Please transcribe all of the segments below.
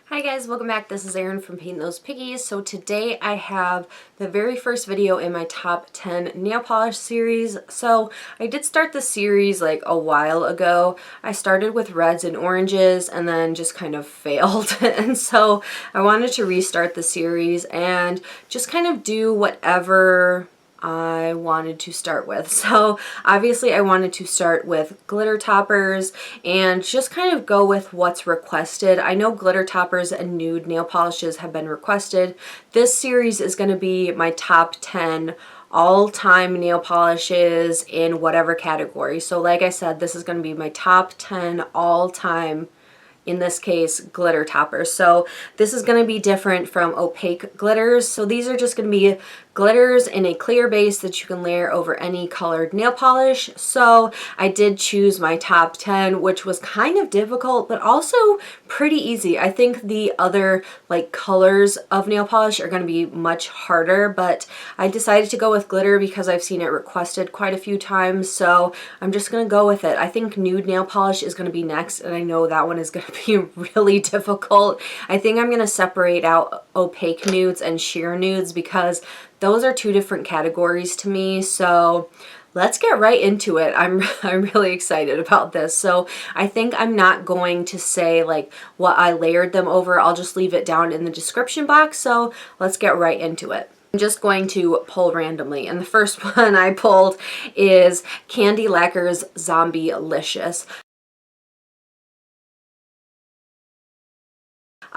Hi guys, welcome back. This is Erin from Paint Those Piggies. So today I have the very first video in my top 10 nail polish series. So I did start the series like a while ago. I started with reds and oranges and then just kind of failed. And so I wanted to restart the series and just kind of do whatever I wanted to start with. So obviously I wanted to start with glitter toppers and just kind of go with what's requested. I know glitter toppers and nude nail polishes have been requested. This series is going to be my top 10 all-time nail polishes in whatever category. So like I said, this is going to be my top 10 all-time, in this case, glitter toppers. So this is going to be different from opaque glitters. So these are just going to be glitters in a clear base that you can layer over any colored nail polish. So I did choose my top 10, which was kind of difficult, but also pretty easy. I think the other like colors of nail polish are going to be much harder, but I decided to go with glitter because I've seen it requested quite a few times. So I'm just going to go with it. I think nude nail polish is going to be next, and I know that one is going to be really difficult. I think I'm going to separate out opaque nudes and sheer nudes because those are two different categories to me. So let's get right into it. I'm really excited about this. So I think I'm not going to say like what I layered them over. I'll just leave it down in the description box. So let's get right into it. I'm just going to pull randomly, and the first one I pulled is Kandy Lacquer's Zombielicious.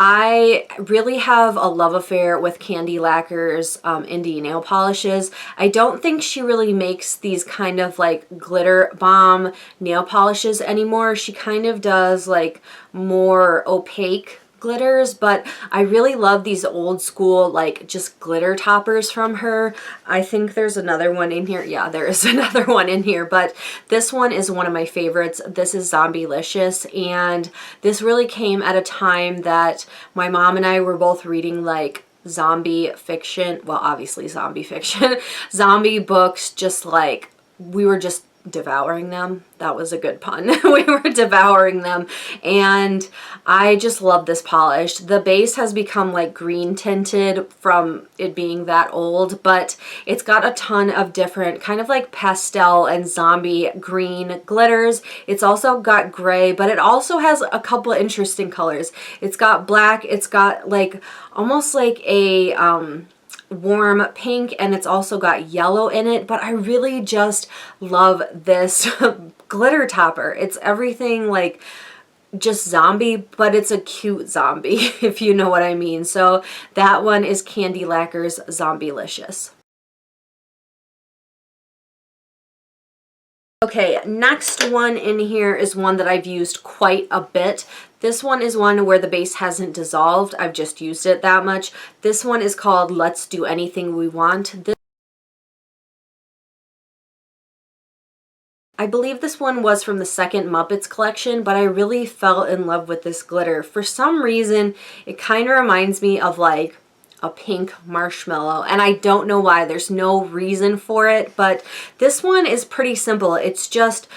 I really have a love affair with Kandy Lacquer's indie nail polishes. I don't think she really makes these kind of like glitter bomb nail polishes anymore. She kind of does like more opaque glitters, but I really love these old school like just glitter toppers from her. I think there's another one in here. Yeah, there is another one in here, but this one is one of my favorites. This is Zombielicious, and this really came at a time that my mom and I were both reading like zombie fiction, well obviously zombie fiction, zombie books, just like we were just devouring them. That was a good pun. We were devouring them, and I just love this polish. The base has become like green tinted from it being that old, but it's got a ton of different kind of like pastel and zombie green glitters. It's also got gray, but it also has a couple of interesting colors. It's got black, it's got like almost like a warm pink, and it's also got yellow in it, but I really just love this glitter topper. It's everything like just zombie, but it's a cute zombie, if you know what I mean. So that one is Kandy Lacquer's Zombielicious. Okay, next one in here is one that I've used quite a bit. This one is one where the base hasn't dissolved. I've just used it that much. This one is called Let's Do Anything We Want. I believe this one was from the second Muppets collection, but I really fell in love with this glitter. For some reason, it kind of reminds me of like a pink marshmallow, and I don't know why. There's no reason for it, but this one is pretty simple. It's just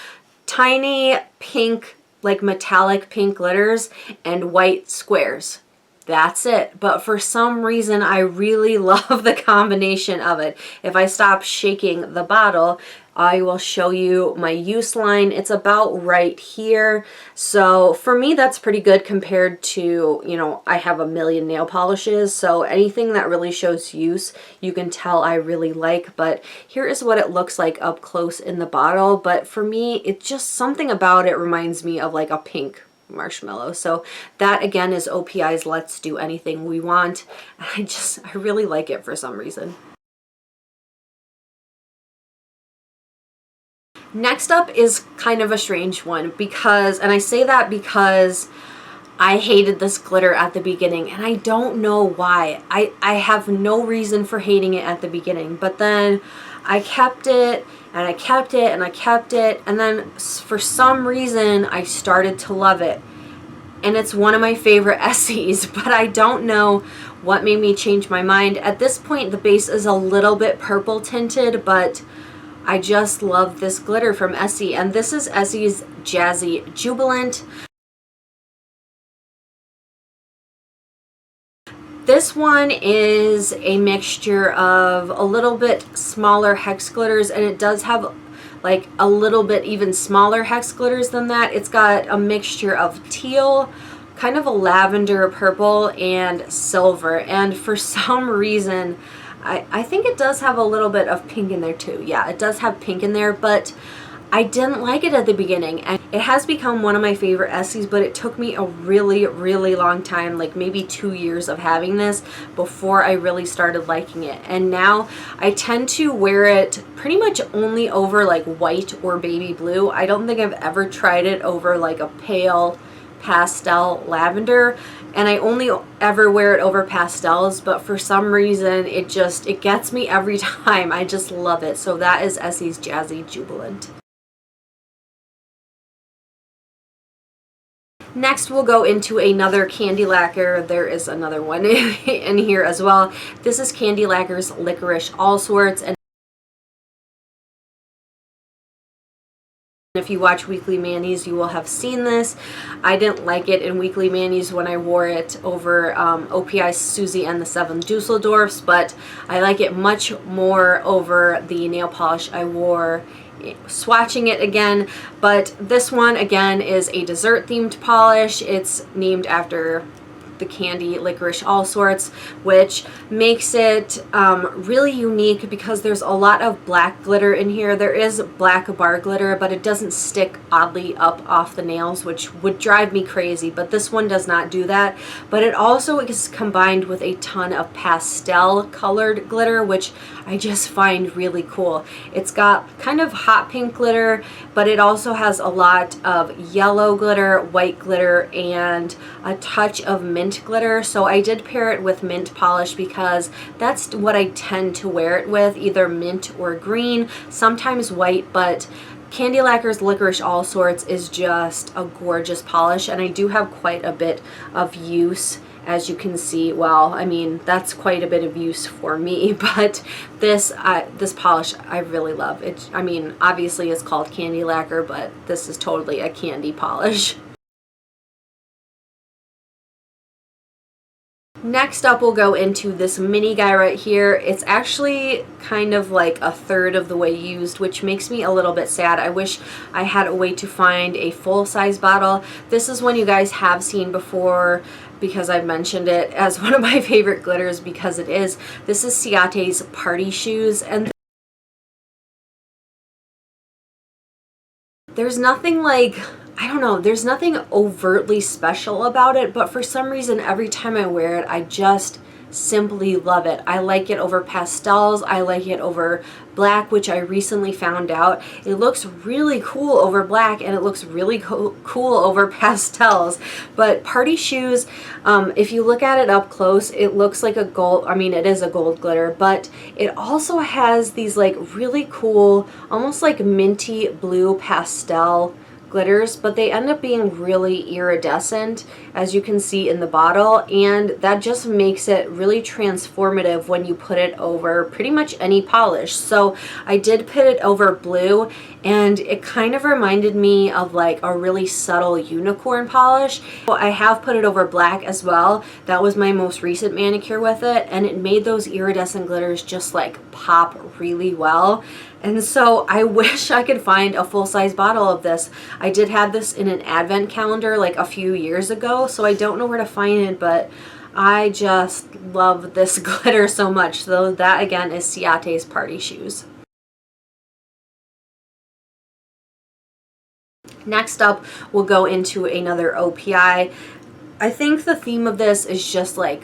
tiny pink, like metallic pink glitters and white squares. That's it. But for some reason, I really love the combination of it. If I stop shaking the bottle, I will show you my use line. It's about right here. So for me, that's pretty good compared to, you know, I have a million nail polishes. So anything that really shows use, you can tell I really like. But here is what it looks like up close in the bottle. But for me, it's just something about it reminds me of like a pink marshmallow. So that again is OPI's Let's Do Anything We Want. I really like it for some reason. Next up is kind of a strange one because, and I say that because I hated this glitter at the beginning, and I don't know why. I have no reason for hating it at the beginning, but then I kept it and I kept it and I kept it, and then for some reason I started to love it. And it's one of my favorite Essies, but I don't know what made me change my mind. At this point, the base is a little bit purple tinted, but I just love this glitter from Essie, and this is Essie's Jazzy Jubilant. This one is a mixture of a little bit smaller hex glitters, and it does have like a little bit even smaller hex glitters than that. It's got a mixture of teal, kind of a lavender purple, and silver. And for some reason, I think it does have a little bit of pink in there too. Yeah, it does have pink in there, but I didn't like it at the beginning, and it has become one of my favorite Essies, but it took me a really, really long time, like maybe 2 years of having this before I really started liking it. And now I tend to wear it pretty much only over like white or baby blue. I don't think I've ever tried it over like a pale pastel lavender, and I only ever wear it over pastels, but for some reason it gets me every time. I just love it. So that is Essie's Jazzy Jubilant. Next, we'll go into another Kandy lacquer. There is another one in here as well. This is Kandy Lacquer's Licorice Allsorts, and if you watch Weekly Manis, you will have seen this. I didn't like it in Weekly Manis when I wore it over OPI's Susie and the Seven Dusseldorfs, but I like it much more over the nail polish I wore swatching it again. But this one again is a dessert themed polish. It's named after the Kandy Licorice Allsorts, which makes it really unique because there's a lot of black glitter in here. There is black bar glitter, but it doesn't stick oddly up off the nails, which would drive me crazy, but this one does not do that. But it also is combined with a ton of pastel colored glitter, which I just find really cool. It's got kind of hot pink glitter, but it also has a lot of yellow glitter, white glitter, and a touch of mint glitter. So I did pair it with mint polish because that's what I tend to wear it with, either mint or green, sometimes white, but Kandy Lacquer's Licorice Allsorts is just a gorgeous polish, and I do have quite a bit of use. As you can see, well, I mean, that's quite a bit of use for me, but this polish I really love. It, I mean, obviously it's called Kandy Lacquer, but this is totally a candy polish. Next up, we'll go into this mini guy right here. It's actually kind of like a third of the way used, which makes me a little bit sad. I wish I had a way to find a full-size bottle. This is one you guys have seen before, because I've mentioned it as one of my favorite glitters because it is. This is Ciate's Party Shoes, and there's nothing like, I don't know, there's nothing overtly special about it, but for some reason every time I wear it, I just simply love it. I like it over pastels. I like it over black, which I recently found out it looks really cool over black, and it looks really cool over pastels. But Party Shoes, if you look at it up close, it looks like a gold, I mean, it is a gold glitter, but it also has these like really cool, almost like minty blue pastel glitters, but they end up being really iridescent, as you can see in the bottle, and that just makes it really transformative when you put it over pretty much any polish. So I did put it over blue, and it kind of reminded me of like a really subtle unicorn polish. I have put it over black as well. That was my most recent manicure with it, and it made those iridescent glitters just like pop really well. And so I wish I could find a full-size bottle of this. I did have this in an advent calendar like a few years ago, so I don't know where to find it, but I just love this glitter so much. So that again is Ciate's Party Shoes. Next up, we'll go into another OPI. I think the theme of this is just like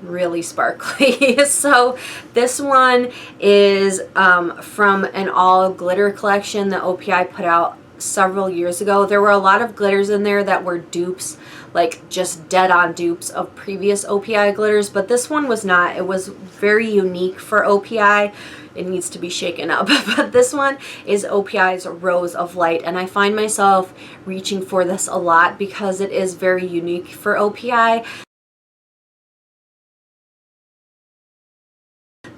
really sparkly. So this one is from an all glitter collection that OPI put out several years ago. There were a lot of glitters in there that were dupes, like just dead on dupes of previous OPI glitters, but this one was not. It was very unique for OPI. It needs to be shaken up. But this one is OPI's Rose of Light, and I find myself reaching for this a lot because it is very unique for OPI.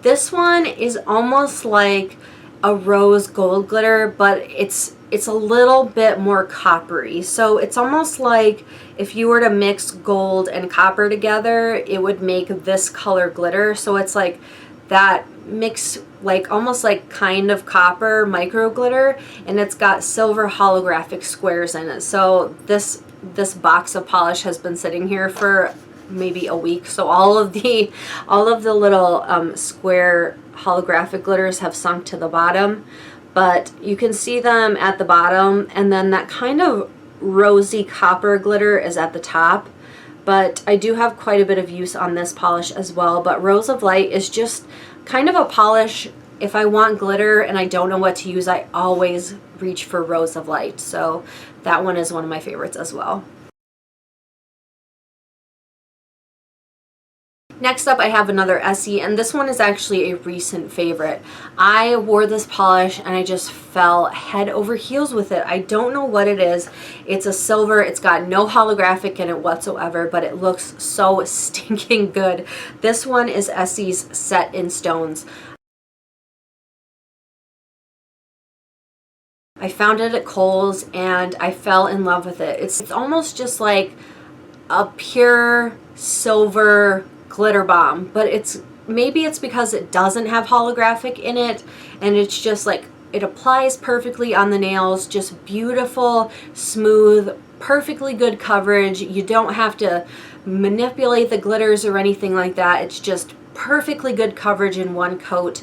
This one is almost like a rose gold glitter, but it's it's a little bit more coppery. So it's almost like if you were to mix gold and copper together, it would make this color glitter. So it's like that mix, like almost like kind of copper micro glitter, and it's got silver holographic squares in it. So this box of polish has been sitting here for maybe a week. So all of the little square holographic glitters have sunk to the bottom, but you can see them at the bottom, and then that kind of rosy copper glitter is at the top. But I do have quite a bit of use on this polish as well. But Rose of Light is just kind of a polish. If I want glitter and I don't know what to use, I always reach for Rose of Light. So that one is one of my favorites as well. Next up, I have another Essie, and this one is actually a recent favorite. I wore this polish and I just fell head over heels with it. I don't know what it is. It's a silver. It's got no holographic in it whatsoever, but it looks so stinking good. This one is Essie's Set in Stones. I found it at Kohl's and I fell in love with it. It's almost just like a pure silver glitter bomb, but maybe it's because it doesn't have holographic in it, and it's just like it applies perfectly on the nails, just beautiful, smooth, perfectly good coverage. You don't have to manipulate the glitters or anything like that. It's just perfectly good coverage in one coat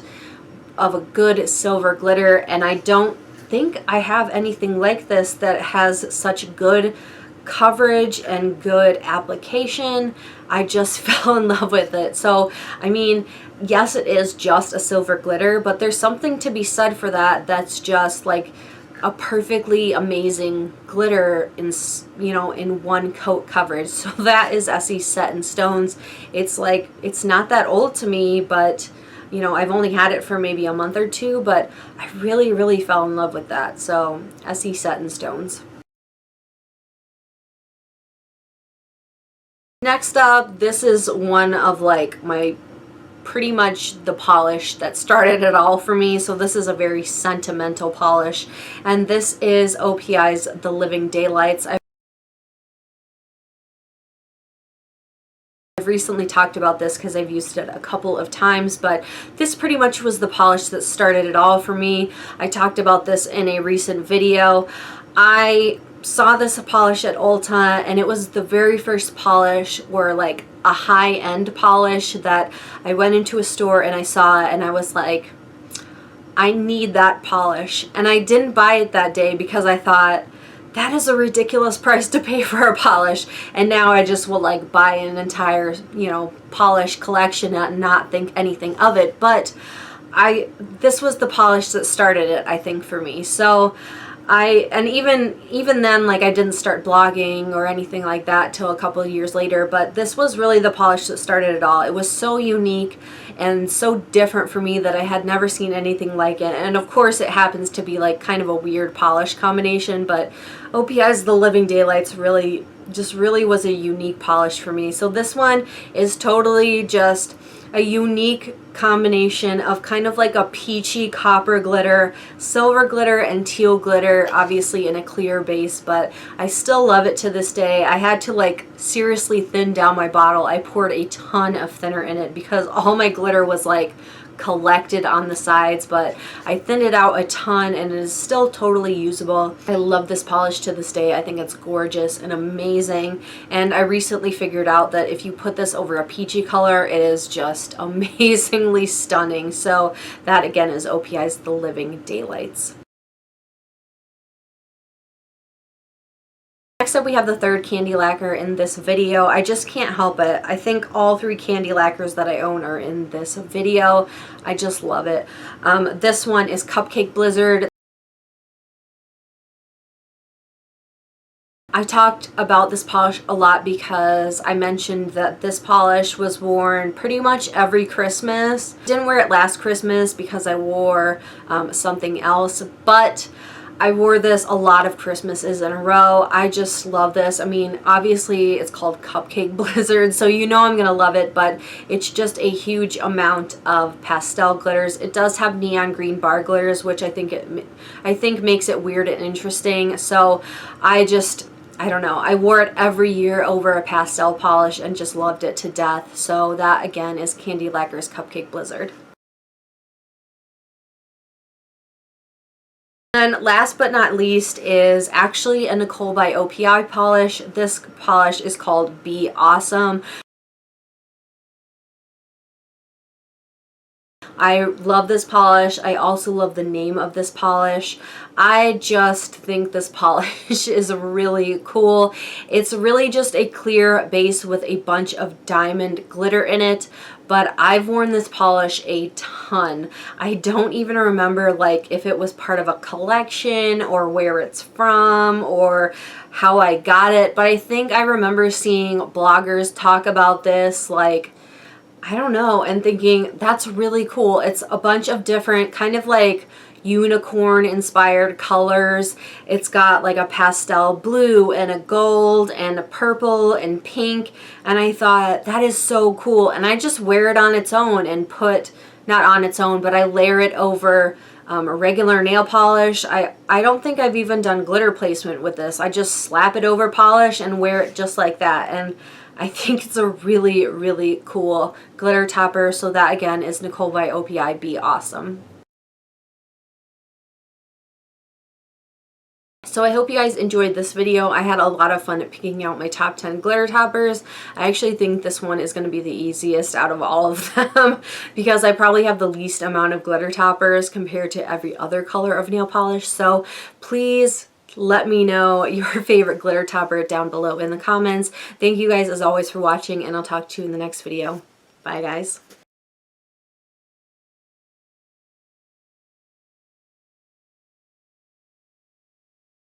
of a good silver glitter, and I don't think I have anything like this that has such good coverage and good application. I just fell in love with it. So I mean, yes, it is just a silver glitter, but there's something to be said for that. That's just like a perfectly amazing glitter in, you know, in one coat coverage. So that is Essie Set in Stones. It's like, it's not that old to me, but you know, I've only had it for maybe a month or two, but I really fell in love with that. So Essie Set in Stones. Next up, this is one of like my pretty much the polish that started it all for me. So this is a very sentimental polish, and this is Opie's The Living Daylights. I've recently talked about this because I've used it a couple of times, but this pretty much was the polish that started it all for me. I talked about this in a recent video. I saw this polish at Ulta, and it was the very first polish, or like a high-end polish, that I went into a store and I saw it and I was like, I need that polish. And I didn't buy it that day because I thought, that is a ridiculous price to pay for a polish. And now I just will like buy an entire, you know, polish collection and not think anything of it. But this was the polish that started it, I think, for me. So even then, like, I didn't start blogging or anything like that till a couple of years later, but this was really the polish that started it all. It was so unique and so different for me that I had never seen anything like it. And of course it happens to be like kind of a weird polish combination, but Opie's The Living Daylights really was a unique polish for me. So this one is totally just a unique combination of kind of like a peachy copper glitter, silver glitter, and teal glitter, obviously in a clear base, but I still love it to this day. I had to like seriously thin down my bottle. I poured a ton of thinner in it because all my glitter was like collected on the sides, but I thinned it out a ton and it is still totally usable. I love this polish to this day. I think it's gorgeous and amazing, and I recently figured out that if you put this over a peachy color, it is just amazingly stunning. So that again is Opie's The Living Daylights. Next up, we have the third Kandy lacquer in this video. I just can't help it. I think all three Kandy lacquers that I own are in this video. I just love it. This one is Cupcake Blizzard. I talked about this polish a lot because I mentioned that this polish was worn pretty much every Christmas. Didn't wear it last Christmas because I wore something else, but I wore this a lot of Christmases in a row. I just love this. I mean, obviously it's called Cupcake Blizzard, so you know I'm gonna love it, but it's just a huge amount of pastel glitters. It does have neon green bar glitters, which I think makes it weird and interesting. So I don't know. I wore it every year over a pastel polish and just loved it to death. So that again is Kandy Lacquer's Cupcake Blizzard. And last but not least is actually a Nicole by Opie polish. This polish is called Be Awesome. I love this polish. I also love the name of this polish. I just think this polish is really cool. It's really just a clear base with a bunch of diamond glitter in it, but I've worn this polish a ton. I don't even remember like if it was part of a collection or where it's from or how I got it, but I think I remember seeing bloggers talk about this, like, I don't know, and thinking that's really cool. It's a bunch of different kind of like unicorn inspired colors. It's got like a pastel blue and a gold and a purple and pink, and I thought that is so cool. And I just wear it on its own and not on its own, but I layer it over a regular nail polish. I don't think I've even done glitter placement with this. I just slap it over polish and wear it just like that, and I think it's a really, really cool glitter topper. So that again is Nicole by Opie, Be Awesome. So I hope you guys enjoyed this video. I had a lot of fun at picking out my top 10 glitter toppers. I actually think this one is going to be the easiest out of all of them because I probably have the least amount of glitter toppers compared to every other color of nail polish. So please let me know your favorite glitter topper down below in the comments. Thank you guys as always for watching, and I'll talk to you in the next video. Bye guys.